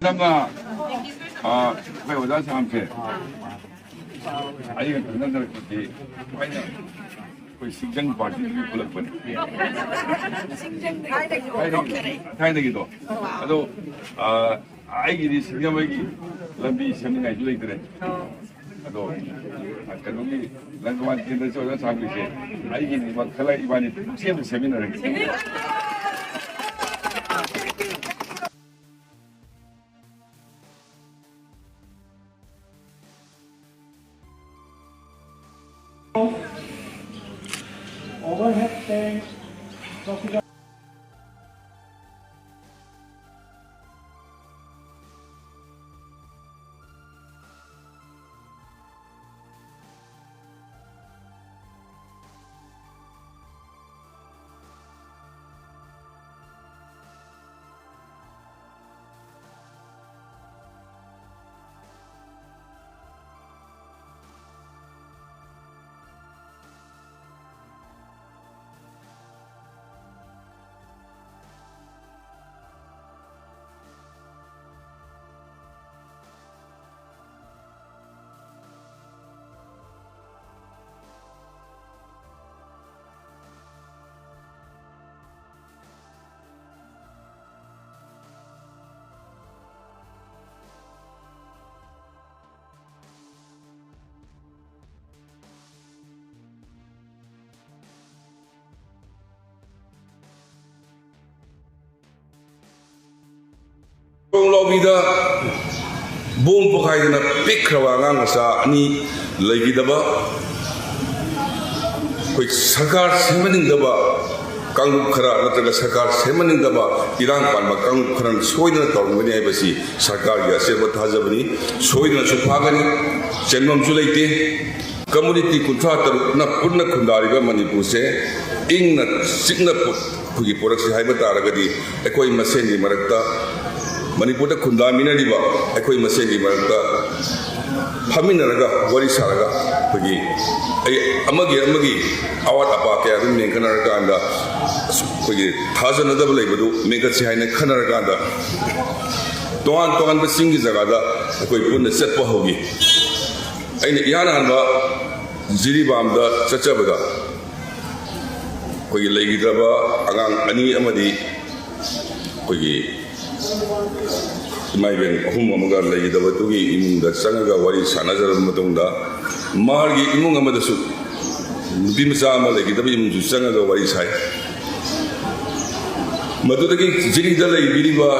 Nanga may wala sa ampe. Ayun ang nandang kuti. Kaya koy Singjang party ni pullakpani. Singjang kaya na gito. Ado ay gidi Singjang may lambi siyang ngay julay dire. Ado kanungi langkawan tinda sa wala sa ampe siya. Ay gidi magkala ibani CM seminar. Overhead tank, Loubiyu boom pokai na pick rawangang sa ani lagi daba koi sarkar semaning daba kang khara nataga sarkar semaning daba irang pan kang kharan soidana tawmani ai basi sarkar ya serba thajabani soidana supagani chenmam chu leite community kuntra taru na purna khundari ba Manipur se ingna signa pugi poraksi haiba taragadi ekoi masen ni marakta Manipur khunda minari ba ekoi masengi marta phaminaraga wari saraga pagi amagi awat apa kaya dum ne kanaraga anda pagi thajana da leibadu mega chi haina kanaraga anda toan basing gi jaga da ekoi punna set pa hogi aina yana hanba jiri bam da chachabada pagi leigi draba agang ani amadi pagi my ben Humamaga lay the Watugi in the Sanaga Wari Sanazar Matunda Margi Imungamasu Dimsama like the Bim Sanaga Wari Sai Matutaki Zilidala Biliva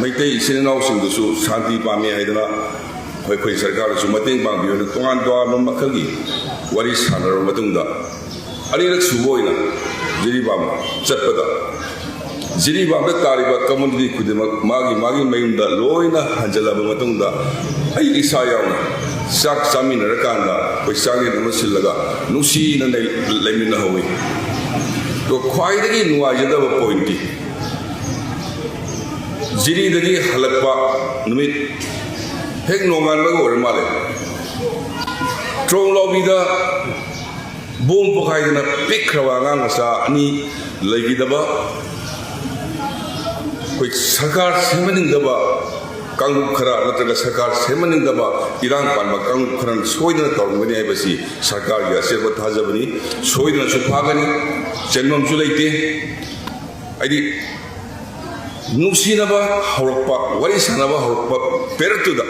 Meetei Sinhousing the Su Santi Pami Hydra Eikhoi Sarkar Sumating Bambi the Tuan Dua Makagi Wari Sanar Matunda Arira Suboina Zilibama Chapada Jiri bamda tariba community kudemak magi mayunda loina hanjalaba matungda ai isa yauna sak samina rakanda paisagi namasillaga nusi na lemina hawi to khwaidagi nuwajadaba pointi jiri dagi halakpa numit hek nongan ba or male trong Loubiyu boom pokai na pick rawanga sa ani legidaba koi sarkar semaning daba kang khara nataga sarkar semaning daba irang pan kang kharan soidana tawmani ai basi sarkar ya serba thajabani soidana supagani chenmam chu leite aidi nusina ba horokpa wari sanaba horokpa pertuda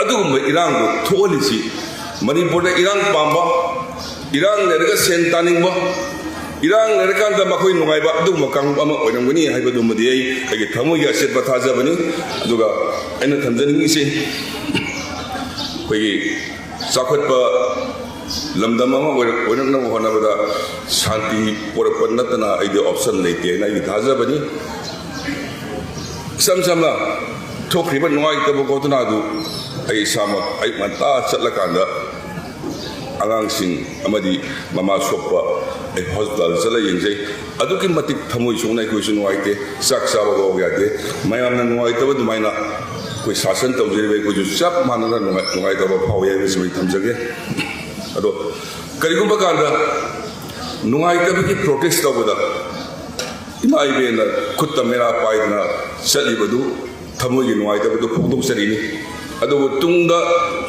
adugumba irang go tholisi Manipur da irang pamba irang lerga sentaning ba Irang lerekan da makoi nungai ba adu makang ama oinang bani hai ba dumadi ai thamu ya set ba thaja bani aduga aina thamjani se koi sakhot ba lamdam ama oinang na hona ba shanti porapan natana ai de option leite na i thaja bani samsamla thokriba nungai ta ba ko tuna du ai sama ai manta chatlakanda agang sing amadi mama soppa ai hospital sala yengse aduki matik thamoi sonai koi su nuaite sak saba go gyate mayam na nuaite ba dumaina koi sasan tawjeri be ko ju sap manana nuai da ba phaw ya se thamjage ado karigumba kanda nuaite ba ki protest tawda imai be na khutta mera paidna sali badu ꯊꯃꯣꯏꯒꯤ ꯅꯨꯡꯉꯥꯏꯇꯕꯗꯨ ꯐꯣꯡꯗꯣꯛꯆꯔꯤꯅꯤ ꯑꯗꯨꯕꯨ ꯇꯨꯡꯗ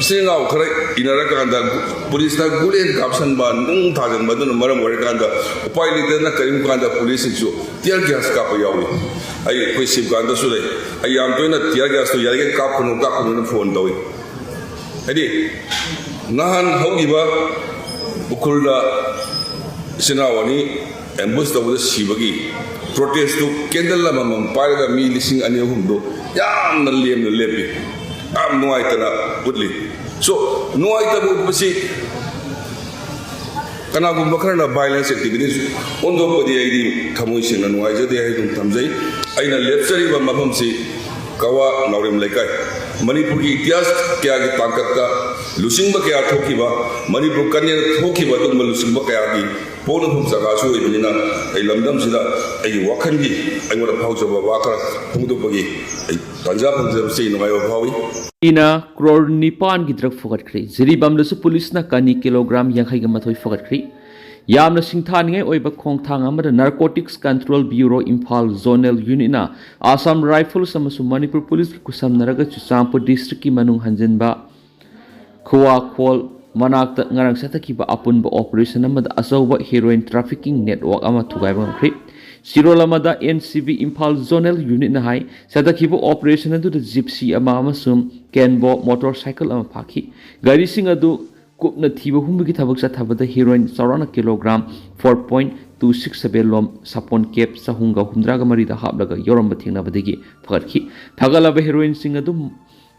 ꯏꯆꯤꯜ ꯏꯅꯥꯎ ꯈꯔ ꯏꯟꯅꯔꯀꯥꯟꯗ ꯄꯨꯂꯤꯁꯅ ꯒꯨꯂꯦꯟ ꯀꯥꯞꯁꯟꯕ ꯅꯨꯡ ꯊꯥꯖꯤꯟꯕꯗꯨꯅ ꯃꯔꯝ ꯑꯣꯏꯔꯀꯥꯟꯗ ꯎꯄꯥꯏ ꯂꯩꯇꯗꯅ ꯀꯔꯤꯒꯨꯝꯕ ꯀꯥꯟꯗ ꯄꯨꯂꯤꯁꯁꯤꯡꯁꯨ ꯇꯤꯌꯔ ꯒ꯭ꯌꯥꯁ ꯀꯥꯞꯄ ꯌꯥꯎꯏ ꯑꯩꯈꯣꯏ ꯁꯤꯕꯀꯥꯟꯗꯁꯨ ꯂꯩ ꯑꯩ ꯌꯥꯝ ꯇꯣꯏꯅ ꯇꯤꯌꯔ ꯒ꯭ꯌꯥꯁꯇꯣ ꯌꯥꯔꯤꯈꯩ ꯀꯥꯞꯀꯅꯨꯅ ꯐꯣꯟ ꯇꯧꯏ ꯍꯥꯏꯗꯤ ꯅꯍꯥꯟ ꯍꯧꯈꯤꯕ ꯎꯈ꯭ꯔꯨꯜꯗ ꯏꯆꯤꯜ ꯏꯅꯥꯎ ꯑꯅꯤ ꯑꯦꯝꯕꯨꯁ ꯇꯧꯕꯗ ꯁꯤꯕꯒꯤ ꯄ꯭ꯔꯣꯇꯦꯁꯇꯨ ꯀꯦꯟꯗꯜ ꯑꯃꯃꯝ ꯄꯥꯏꯔꯒ ꯃꯤ 2,000-3,000ꯗꯣ ꯌꯥꯝꯅ ꯂꯦꯝꯅ ꯂꯦꯞꯄꯤ ꯌꯥꯝ ꯅꯨꯡꯉꯥꯏꯇꯅ ꯎꯠꯂꯤ ꯁꯣ ꯅꯨꯡꯉꯥꯏꯇꯕ ꯎꯠꯄꯁꯤ ꯀꯅꯥꯒꯨꯝꯕ ꯈꯔꯅ ꯚꯥꯏꯂꯦꯟꯁ ꯑꯦꯛꯇꯤꯚꯤꯇꯤꯁ ꯑꯣꯟꯊꯣꯛꯄꯗꯤ ꯑꯩꯗꯤ ꯊꯃꯣꯏ ꯁꯦꯡꯅ ꯅꯨꯡꯉꯥꯏꯖꯗꯦ ꯍꯥꯏꯗꯨꯅ ꯊꯝꯖꯩ ꯑꯩꯅ ꯂꯦꯞꯆꯔꯤꯕ ꯃꯐꯝꯁꯤ ꯀꯋꯥ ꯅꯥꯎꯔꯦꯝ ꯂꯩꯀꯥꯏ ꯃꯅꯤꯄꯨꯔꯒꯤ ꯏꯇꯤꯍꯥꯁ ꯀꯌꯥꯒꯤ ꯇꯥꯡꯀꯛꯇ ꯂꯨꯆꯤꯡꯕ ꯀꯌꯥ ꯊꯣꯛꯈꯤꯕ ꯃꯅꯤꯄꯨꯔ ꯀꯟꯌꯦꯅ ꯊꯣꯛꯈꯤꯕ ꯑꯗꯨꯒꯨꯝꯕ ꯂꯨꯆꯤꯡꯕ ꯀꯌꯥꯒꯤ ꯄꯣꯛꯅꯐꯝ ꯖꯒꯥꯁꯨ ꯑꯣꯏꯕꯅꯤꯅ ꯑꯩ ꯂꯝꯗꯝꯁꯤꯗ ꯑꯩꯒꯤ ꯋꯥꯈꯜꯒꯤ ꯑꯩꯉꯣꯟꯗ ꯐꯥꯎꯖꯕ ꯋꯥ ꯈꯔ ꯐꯣꯡꯗꯣꯛꯄꯒꯤ ꯑꯩ ꯇꯥꯟꯖꯥ ꯐꯪꯖꯕꯁꯤ ꯅꯨꯡꯉꯥꯏꯕ ꯐꯥꯎꯏ ina crore 9 gi drug fogatkhri jiribam da su police na kani kilogram 62 fogatkhri yamna singthaningai oiba khongthang amada narcotics control bureau imphal zonal unit na assam rifles amasu manipur police ki kusam naraga chusampur district ki manung hanjinba khwa khol manakta ngarang satakhiba apunba operation amada asauba heroin trafficking network ama thugaiba ngkhri Sirolamada NCB Imphal Zonal Unit na hai sadakhiba operation adu gypsy ama amasum kenbo motorcycle ama phaki gari sing adu kupna thiba humbi thabak sa thabada heroin saurana kilogram 4.267 lom sapon cap sahunga humdraga mari da hablaga yoramba thingna badigi phagatki thagalaba heroin sing adu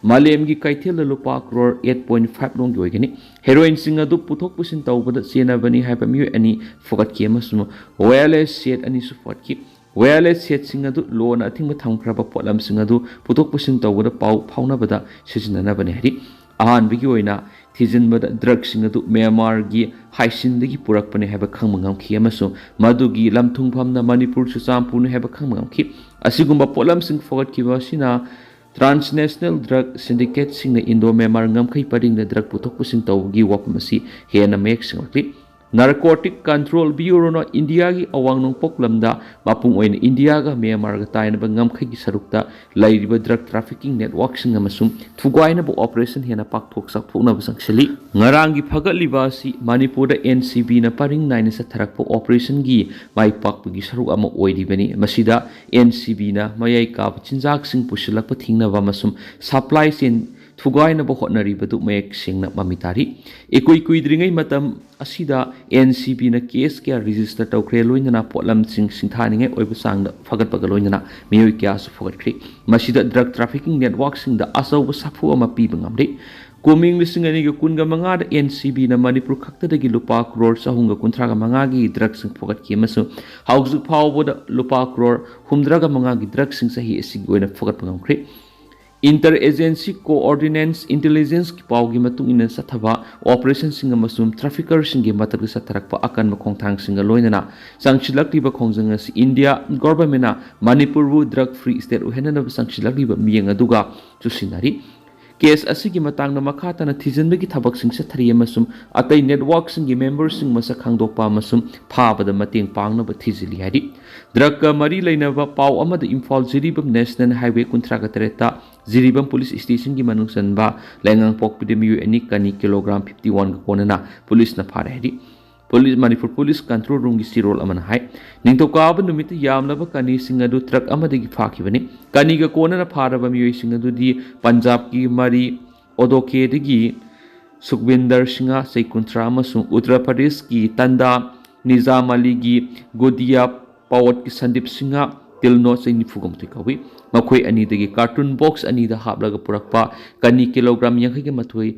Malem gi kaithel lupa crore 8.5 long yoigani heroin sing adu puthok pusin tawbada sena bani haiba mi ani fogat ki amasum wireless set ani su fotki wireless set sing adu lona thingma thamkraba potlam sing adu puthok pusin tawbada pau phauna bada sijinana bani hari ahan bigi oina thijin bada drug sing adu Myanmar gi haisin dagi purak pani haiba khangmangam ki amasum madugi lamthung phamna Manipur su champunu haiba khangmangam ki asigumba potlam sing fogat ki ba sina Transnational Drug Syndicate sing Indo-Myanmar ngamkai paring na drug putok pusing tawgi wapamasi hena mek singakli Narcotic Control Bureau no India gi awang nong poklamda mapung oin India ga Myanmar ga taina ba ngamkai gi sarukta lairiba drug trafficking network sing amasum thugwaina bu operation hena pak thok sak thokna basang seli ngarang gi phagatliba si Manipur da NCB na paring naina sa tharakpo operation gi mai pak gi saruk ama oidibani masida NCB na mayai ka chinjak sing pusilakpa thingna ba masum supply chain Thugaina bo hotnari badu mek singna mamitari ekoi kuidringai matam asida NCB na case kya register tawkre loinana potlam sing singthaningai oibu sangda phagat pagaloinana miyoi kya su phagatkhri masida drug trafficking network sing da asaw safu ama pibangamde Kuming lising ani ga kunga manga da NCB na Manipur khakta dagi lupa crore sahunga kuntraga manga gi drug sing phagat ki masu hauzu phawbo da lupa crore humdraga manga gi drug sing sahi asig oina phagat pangamkhri Inter-agency coordinates intelligence ki pawgi matung ina sathaba operation singa masum trafficker singe matag satharakpa akan ma khongthang singa loinana sangchilakti ba khongjanga si India government na Manipur bu drug free state uhena na sangchilakti ba miyang aduga chusinari case asigi matang na makata na thijanbagi thabak sing sa thari amasum atai network singi members sing masa khangdokpa amasum phabada mateng pangna ba thijili hari drug ka mari leinaba paw amada Imphal Jiribam National Highway kuntraga tereta Jiribam Police Station gi manung sanba lengang pokpide miyu ani kani kilogram 51 ga konana police na phare hari Police Manipur Police Control Room gi sirol amana hai ningtokaba numit yamlaba kani singadu truck amadagi phakibani kani ga konana pharaba miyu singadu di Punjab ki mari odoke digi Sukhbinder Singha Seikuntra amasung Uttar Pradesh ki Tanda Nizam Ali gi Godia Pawat ki Sandip Singha Tilno Saini Fugam Tikawi Makhoi ani dagi cartoon box ani da hablaga purakpa kani kilogram yankhai ge mathoi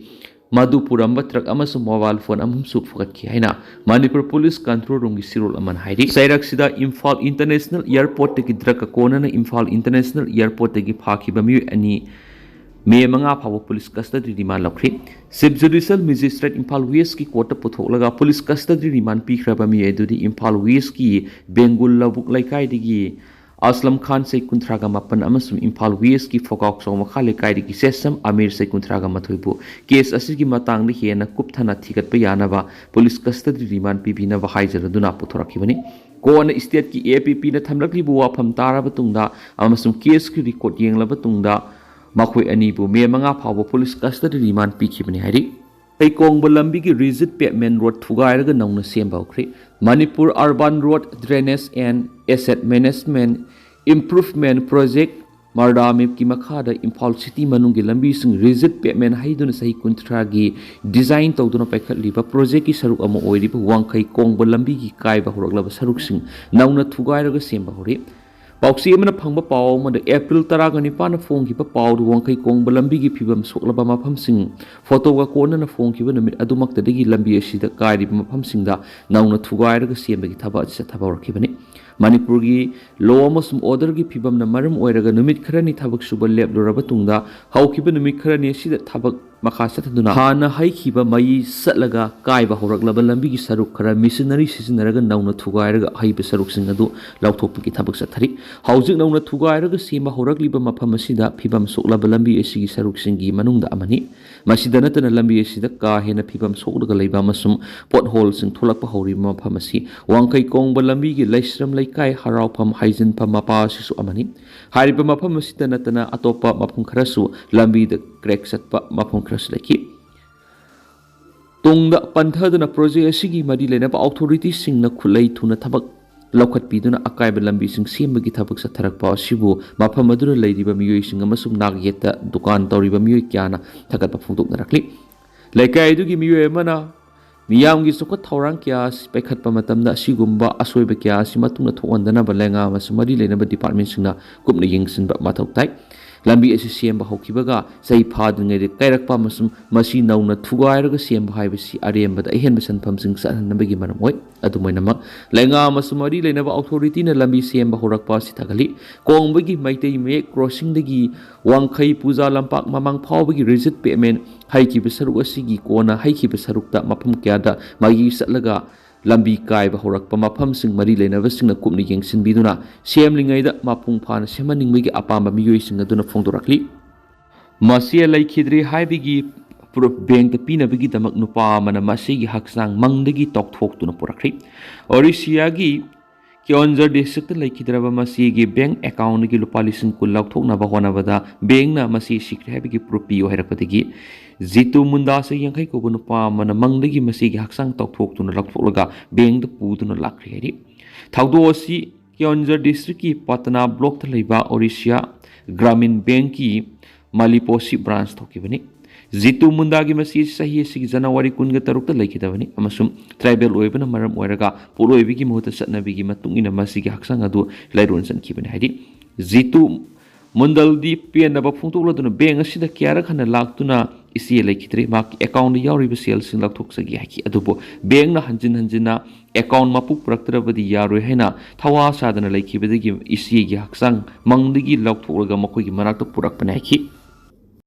Madu Puramba truck amasu mobile phone amum su phagat ki haina Manipur Police Control Room gi sirol aman hairi Sairak sida Imphal International Airport tegi drug ka konana Imphal International Airport tegi phakhiba mi ani me manga phawo police custody remand lakhri Chief Judicial Magistrate Imphal West ki court puthoklaga police custody remand pikhraba mi edudi Imphal West ki Bengul Labuk Laikai digi Aslam Khan say kuntraga mapan amasum Impal West ki Fokok so makhale kaidi ki sesam Amir say kuntraga mathoibu case asigi matang ni hiena kupthana thigat pa yanaba police custody remand pibina wa haijara duna puthorakibani Koan state ki APP na thamlakli bu wafam taraba tungda amasum case ki record yenglaba tungda makhoi ani bu me manga phawa police custody remand pikibani hari Eikhoi Lambi ki rigid pavement road thugairaga nauna sembaukhri Manipur Urban Road Drainage and Asset Management Improvement Project Mardamip ki makhada Imphal City manungi lambi sing rigid pavement haiduna sahi kuntra gi design tawduna paikhatliba project ki saruk ama oiriba wangkhai kongba lambi ki kaiba horaklaba saruk sing nauna thugairaga sembahori Pauksi amana phangba paw mada April 19 na phongkiba paw du wangkhai kongba lambi gi phibam soklaba mafam sing photo ga kona na phongkiba numit adumakta degi lambi asida kairi mafam singda nauna thugairaga sembagi thaba asa thaba rakibani Manipur gi law amasum order gi phibam na maram oiraga numit kharani thabak suba lepluraba tungda haukiba numit kharani asida thabak makha sataduna hana haikhiba mai satlaga kaiba horaklaba lambi gi saruk khara missionary sisinaraga nauna thugairaga haiba saruk sing adu lauthokpi thabak sathari haujik nauna thugairaga sema horakliba mafam asida phibam soklaba lambi asigi saruk singi manungda amani masida natana lambi asida ka hena phibam soklaga leiba masum pothole sing tholakpa hori mafam asi wangkai kongba lambi gi laisram laikai haraupam haijin pam mapa sisu amani hariba mafam asida natana atopa mafum kharasu lambi da crack satpa mafum laki tungda panthaduna project asigi madi lenaba authority singna khulai thuna thabak lokhat piduna akaiba lambi sing sembagi thabak sa tharakpa asibu mafam aduna leidiba miyoi sing amasum nagyeta dukan tawriba miyoi kyana thagatpa phungdok narakli laikai dugi miyoi mana miyamgi sokot thorang kya paikhatpa matamda asigumba asoiba kya asimatungna thokandana balenga masumadi lenaba department singna kupna yingsinba mathok tai lambi asi semba hokibaga sai phadungai de kairakpa masum masi nauna thugairaga semba haibasi arembada ehenba sanpham sing sanabagi manamoi adumainama lenga masumari lenaba authority na lambi semba horakpa sithagali kongbagi maitei me crossing dagi wangkhai puja lampak mamang phawbagi rigid pavement haiki besaruk asigi kona haiki besarukta mafam kyada magi satlaga lambi kaiba horakpa mafam sing mari lenaba singna kupni yengsinbiduna semlingaida mapung phana semaningmigi apamba miyoi sing aduna phongdorakli masia laikhidri haibigi bank ta pinabigi damak nupa mana masigi haksang mangdagi tokthok tuna purakri orisia gi Kyonjar district laikhidraba masigi bank account gi lupa lising kullauk thokna ba honabada bank na masi sikre habigi propio harakpatigi Zitu munda se yangkai ko nupa mana mangdagi masigi haksang tokthok tuna lakthoklaga bank da puduna lakri hari thaudo asi Kyonjar district ki Patna block ta leiba Orisia Gramin Bank ki Maliposi branch thokibani Zitu munda gi masi sahi sig January kunga tarukta laikhidabani amasum tribal oibana maram oiraga poloibi gi muhta satnabi gi matungina masigi haksang adu lairon sankibani hari Zitu Mundal di pianaba phungtokladuna bank asida kyara khana laktuna isi laikhidre mak account yauriba sales sin lakthoksa haki adubo bank na hanjina account mapuk praktrabadi yaroi haina thawa sadana laikhibadagi isi gi haksang mangdigi lakthoraga makoi gi manakta purakpana haki